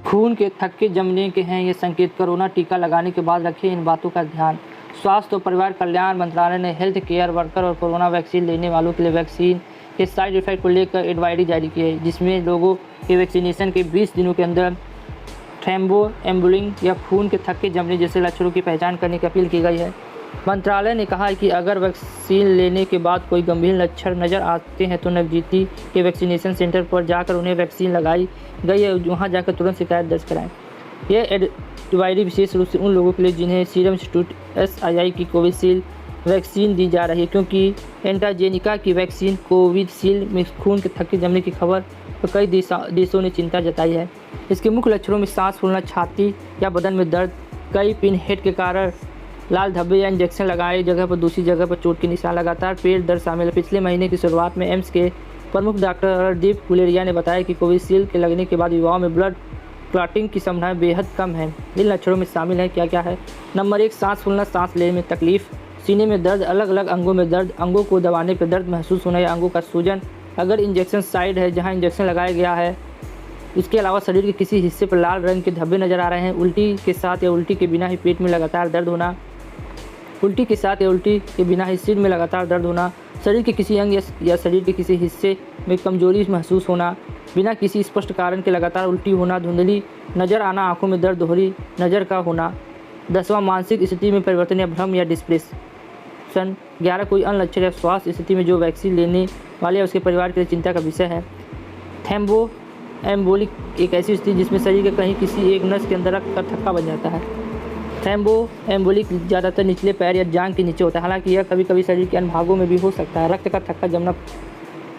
खून के थक्के जमने के हैं ये संकेत। कोरोना टीका लगाने के बाद रखें इन बातों का ध्यान। स्वास्थ्य और परिवार कल्याण मंत्रालय ने हेल्थ केयर वर्कर और कोरोना वैक्सीन लेने वालों के लिए वैक्सीन के साइड इफेक्ट को लेकर एडवाइजरी जारी की है, जिसमें लोगों के वैक्सीनेशन के 20 दिनों के अंदर थ्रोम्बोएम्बोलिंग या खून के थक्के जमने जैसे लक्षणों की पहचान करने की अपील की गई है। मंत्रालय ने कहा है कि अगर वैक्सीन लेने के बाद कोई गंभीर लक्षण नज़र आते हैं तो नज़दीकी के वैक्सीनेशन सेंटर पर जाकर उन्हें वैक्सीन लगाई गई है वहाँ जाकर तुरंत शिकायत दर्ज कराएं। यह एडवाइजरी विशेष रूप से उन लोगों के लिए जिन्हें सीरम इंस्टीट्यूट SII की कोविशील्ड वैक्सीन दी जा रही है, क्योंकि एस्ट्राजेनेका की वैक्सीन कोविशील्ड में खून के थक्के जमने की खबर पर कई देशों ने चिंता जताई है। इसके मुख्य लक्षणों में सांस फूलना, छाती या बदन में दर्द, कई पिन हेड के कारण लाल धब्बे या इंजेक्शन लगाए जगह पर दूसरी जगह पर चोट के निशान, लगातार पेट दर्द शामिल है। पिछले महीने की शुरुआत में एम्स के प्रमुख डॉक्टर रणदीप गुलेरिया ने बताया कि कोविशील्ड के लगने के बाद युवाओं में ब्लड क्लॉटिंग की संभावना बेहद कम है। इन लक्षणों में शामिल है क्या है। नंबर 1, सांस फूलना, सांस लेने में तकलीफ, सीने में दर्द, अलग अलग अंगों में दर्द, अंगों को दबाने पर दर्द महसूस होना या अंगों का सूजन अगर इंजेक्शन साइड है जहां इंजेक्शन लगाया गया है। इसके अलावा शरीर के किसी हिस्से पर लाल रंग के धब्बे नजर आ रहे हैं। उल्टी के साथ या उल्टी के बिना ही पेट में लगातार दर्द होना, उल्टी के साथ या उल्टी के बिना ही सिर में लगातार दर्द होना, शरीर के किसी अंग या शरीर के किसी हिस्से में कमजोरी महसूस होना, बिना किसी स्पष्ट कारण के लगातार उल्टी होना, धुंधली नज़र आना, आंखों में दर्द, दोहरी नज़र का होना। 10वां, मानसिक स्थिति में परिवर्तन या भ्रम या डिप्रेशन। 11, कोई अन्य लक्षण या स्वास्थ्य स्थिति में जो वैक्सीन लेने वाले या उसके परिवार के लिए चिंता का विषय है। थ्रोम्बोएम्बोलिक एक ऐसी स्थिति जिसमें शरीर के कहीं किसी एक नस के अंदर रक्त का थक्का बन जाता है। थ्रोम्बोएम्बोलिक ज़्यादातर निचले पैर या जांघ के नीचे होता है, हालांकि यह कभी कभी शरीर के अन्य भागों में भी हो सकता है। रक्त का थक्का जमना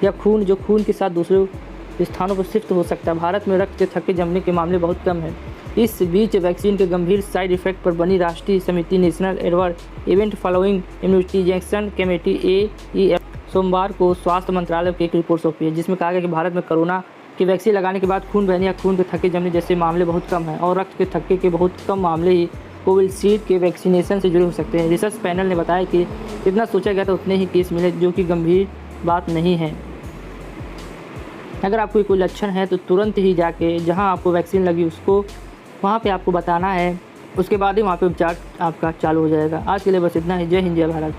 या खून जो खून के साथ दूसरे स्थानों पर शिफ्ट हो सकता है। भारत में रक्त के थक्के जमने के मामले बहुत कम हैं। इस बीच वैक्सीन के गंभीर साइड इफेक्ट पर बनी राष्ट्रीय समिति national adverse event following immunization committee AEF सोमवार को स्वास्थ्य मंत्रालय को एक रिपोर्ट सौंपी है, जिसमें कहा गया कि भारत में कोरोना की वैक्सीन लगाने के बाद खून बहने या खून के थक्के जमने जैसे मामले बहुत कम हैं और रक्त के थक्के के बहुत कम मामले ही कोविशील्ड के वैक्सीनेशन से जुड़े हो सकते हैं। रिसर्च पैनल ने बताया कि जितना सोचा गया था उतने ही केस मिले, जो कि गंभीर बात नहीं है। अगर आपको कोई लक्षण है तो तुरंत ही जाके जहां आपको वैक्सीन लगी उसको वहां पे आपको बताना है, उसके बाद ही वहां पे उपचार आपका चालू हो जाएगा। आज के लिए बस इतना ही। जय हिंद, जय भारत।